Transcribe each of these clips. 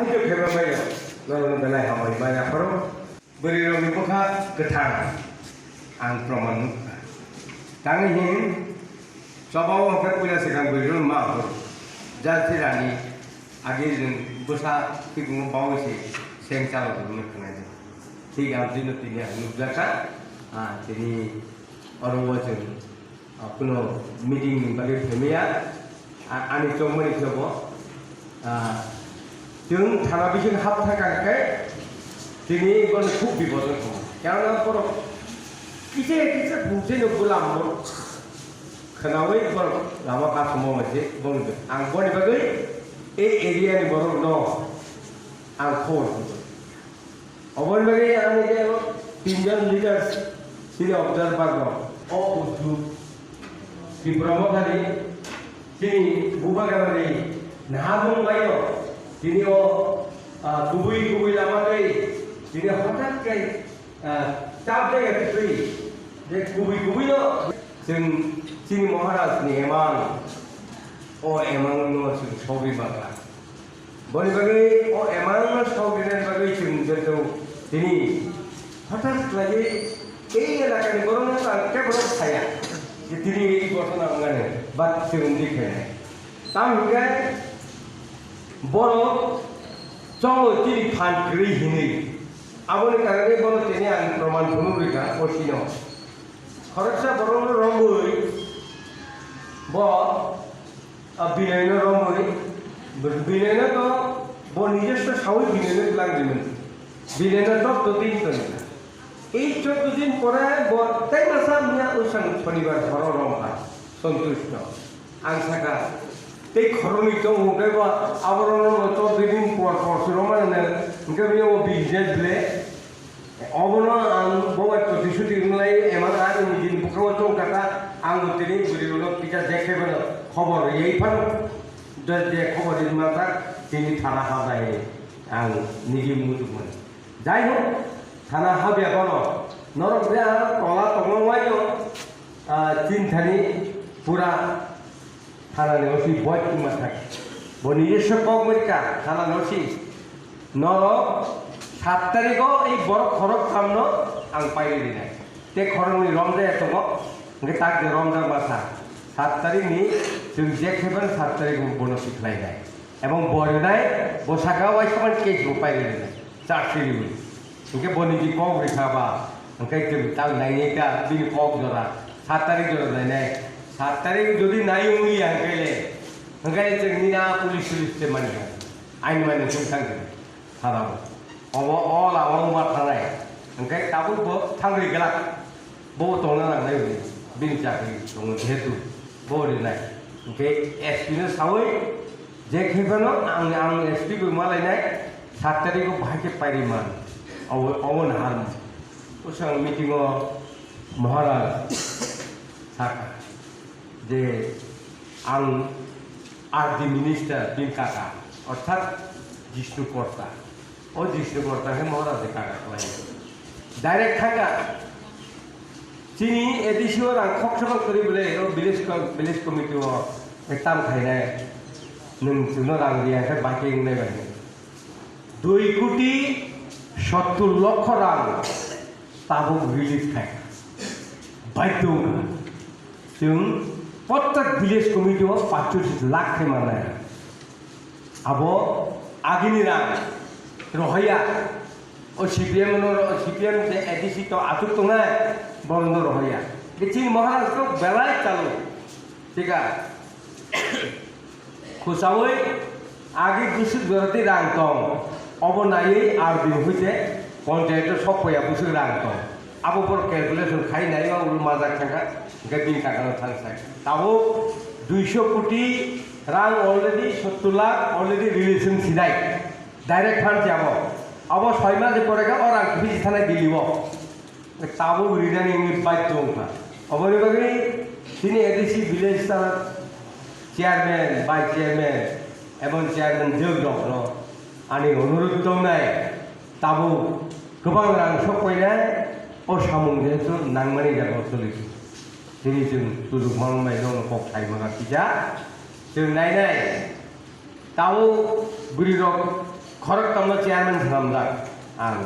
Ayo kita main, lalu belai hamil banyak orang. Beri orang muka ketang, ang proman. Tangi ini, coba orang punya sekarang beri orang mahu. Jadi rani, akhir besar tiga bau sih, sengkal tu mungkin aja. Tiga abdi nantinya, nubjaka, jadi orang wajib, puno meeting bagi femia, ani cuma ni coba. Jeng thana bikin hap thakang ke tini kon khub bipodon ko karena por kice bungse no gulam mo khanawe por lama ka sumo mache bong ang boni bagai e area ni borong no ang khon obon bagai ani ke tinjan leaders sini observer no o utu di promo kali sini buba kali nahabung bayo Sini kubui lama kali, sini hotak kali, capek ya kitri, dek kubui lo, sini Maharaj ni emang, emang no sobi baga, boleh bagi, emang no sobi dan bagi sini hotak lagi, lagi ni korang nak keberapa saya, jadi korang nak mana, bat sini dikene, tahu kan? Boro cowok jadi pantri ini, apa ni karena boro ini yang roman penuh mereka posino. Harusnya boro rombui, binanya rombui, binanya tu নিজস্ব সবাই বিনোদন plan দিবেন বিনোদন তো দুদিন তো এই 14 দিন পরে তাই মাসা মিয়া ওসান শনিবার ঘর রমা সন্তুষ্ট আংসাকা এই খরনি তো উঠে বা আবরণ 14 দিন পর পর রমানে ইনকে বিয়ে ও বিজনেস বলে অবন আং বয় তো দিশুতি লাই এমান আর দিন বুকাও তো কাটা আং তিনি বুড়িলো পিটা দেখে বলে খবর এই ফান যে খবর দিন মাতা তিনি থানা হাবাই আং নিজে মুতু মানে যাই হোক থানা হাবিয়া কোন নরক দেয়া কলা তমলমাইও চিন্তানি পুরা থানা নেওসি বয় কুমা থাকে নিজস্ব কমরিকা থানা নেওসি নরক 7 তারিখও এই বড় খরক সামন আং পাইলে দিনাই তে খরকনি রমজায় এতব ওকে তাক যে রমজান মাসা 7 তারিখ নি जों जेखेबन 7 তারিখ বনো শিখলাই যায় এবং বরনাই বসাগাও আইসমান কেস পাইলে দিনাই চারশিরি ওকে বনি দি কক রেখাবা ওকে তাল নাইনেকা বিনি কক জরা 7 তারিখ জরা নাই 7 তারিখ যদি নাই উনি আঙ্কেলে ওকে जोंनि ना पुलिस से माने आइन माने जों थांगोन थाराबो अब अल आवां मा थानाय ओंखाय दाबो थांग्रि गला बो दंना लांनाय बिनि जाखै दङ जेहेतु बरिनाय ओंखाय एसपि नो सावै जेखेबन आं एसपि को मालायनाय 7 तारिख को बाहायके पाइरिमान अवन हार उसं मीटिंग महाराज साका जे आं आरडी मिनिस्टार बिन काका अर्थात जिष्णु कर्ता और जिष्णु कर्ता के महाराज काका खालाय डायरेक्ट थांगा चिनी एडिशनल आं खकसबा करि बोले विलेज कमिटी एकटाम खायनाय नों जुनो रां दिया के बाकी नै बाय 2 কোটি 70 লক্ষ রাং তাবো রিলিজ খায় বাইতো जों प्रत्येक विलेज कमिटी 45 लाख के माने अब आगिनी रां रहैया ओ सीपीएम जे एडीसी तो आतुक तंगा बरन रहैया बिथिं महाराज को बेलाय चालू ठीका खुसावै आगे गुसु गरति रां दं अबनायै आर दिन होइते कन्ट्रेक्टर सफैया बुसु रां दं आबो बर कैलकुलेशन खाइनाय मा माजा थांगा गबिन काकानो थांसाय ताबो 200 कोटी रां अलरेडी 70 लाख अलरेडी रिलेशन सिनाय डायरेक्ट फान्ड जाबो अब 6 मास परेगा और आं बिजि थानाय दिलिबो ताबो रिडानिं नि बाध्य दंखा अबनि बागै तिनि ADC village chairman vice chairman एवं चेयरमैन जोग दं आंनि अनुरोध दंनाय ताबो गोबां रां सफैनाय असामुं जेहेतु नांमानि जागायाव सोलियो दिनै जों सुजुग मावनाय दं कक थाइमागा पिजा जों नायनाय दाउ बुरि रक खरक तमनो चेयरमैन खालामला आं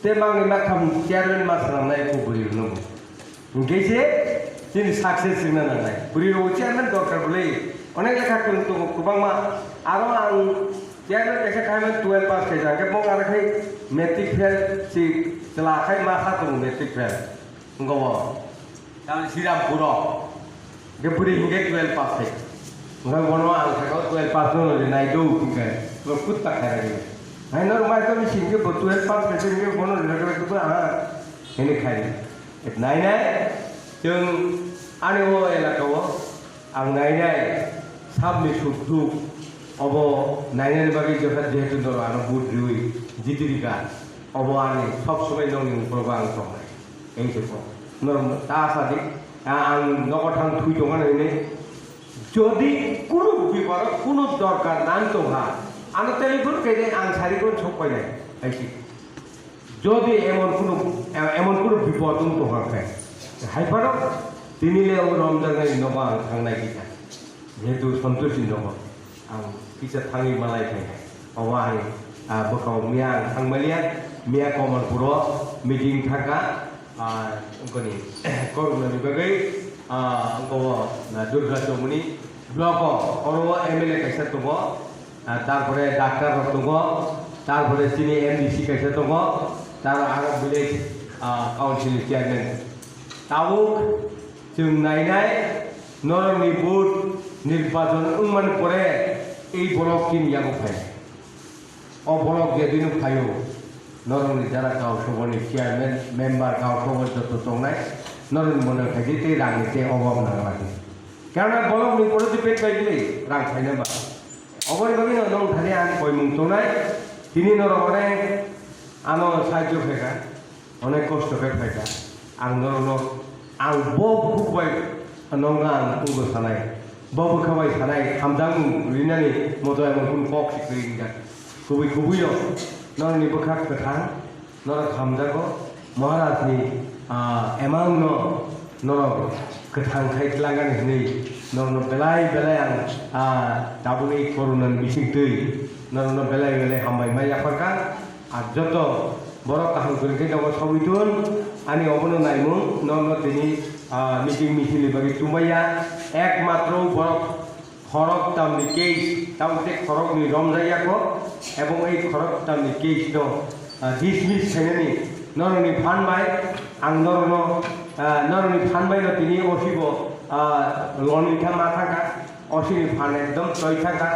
ते मांगे मा खाम चेयरमैन मा खालामनाय को बुरि नुबो गेसे जोंनि साक्सेस जोंना नालाय बुरि रो चेयरमैन दरकार बोलै अनेक लेखा तो गोबां मा आरो आं चेयरमैन कैसे खायमोन 12 पास खाय जाके बं आरो खाय मेट्रिक फेल सि चलाखाय मा खा दं मेट्रिक फेल गव दा श्रीरामपुर के बुरि हिंगे 12 पास खाय ओमफ्राय बनो आं थाखाव 12 पास नो नाय दौ किंगे तो कुत्ता खाय रे हाय नर माय तो सिंगे 12 पास खाय सिंगे बनो लगे तो आ हेने खाय नाय नाय जों आनि ओ एलाकाव आं नायनाय साबनि सुखदु अब नायनायनि बागै जोहा जेहेतु दर आरो बुद रुइ जितिरिका अब आनि सब समय नंनि उप्रबा आं संनाय एंसेखौ नरम तासादि आं नगथां थुइ दङ नायने যদি কোনো বিপদ কোনো দরকার নান তো হা আমি টেলিফোন কেটে আং সারিগন ছপাই নাই আইছি যদি এমন কোনো বিপদ তো হখায় হাইপার দিনিলে রমজানের নবা थांनाय গিতা যেহেতু সন্তোষী নব आं किसा थाङै मालाय थांनाय अबा आं बखाव मिया थांमालिया मिया कमलपुर मिटिं थाका गनि करुणानि बागै दुर्गा चौमुनि ब्लक और एमएलए कैसे दङ तारपरे डाक्टर दङ तारपरे सिनि एमडिसि कैसे दङ तार आरो विलेज काउन्सिल चेयरमैन ताबुक जों नायनाय नरनि बुथ निर्वाचन उनमान परे এই ব্লক কিনিয়াগো ফাই ও ব্লক যেদিন ফাইও নরনি যারা গাঁও সভাनि চেয়ারম্যান মেম্বার গাঁও সভা যত দंनाय নরনি মনে খাইছে তে রাংতে অভাব না লাগে কারণ ব্লক নি পরে পেট পাইলে রাং খাইনা বা অবনি বাকি নং খালি আন কইমুং দंनाय তিনি নরনে আনো সাহায্য ফেকা অনেক কষ্ট ফেকা আং নরনো আং বব খুবাই নংা আং উগো সানাय बाबु खाबाय थानाय हामदां रिनानि मदय मोनकुन कक सिक्रिंगा गुबै गुबैयो नरनि बखा खोथा नर हामदागो महाराजनि एमां नर खोथां खायख्लांगानि हनै नरनो बेलाय बेलाय आं दाबुनि करुणानि मिसिं दै नरनो बेलाय बेलाय हामबाय माय याफारका आजत बर काहां गुरिखै दङ सबितुन आनि अबनो नायमुं नरनो तिनि মিটিং মিছিলে বাকি তুমাইয়া একমাত্র বরফ খরক তামনি কেস তামতে খরক নি রমজাইয়াকো এবং এই খরক তামনি কেস দ ডিসমিস সেনেনি নরনি ফানবাই আং নরনি ফানবাই না তিনি অসিব লনিথা মাথাকা অসিনি ফান একদম তৈ থাকা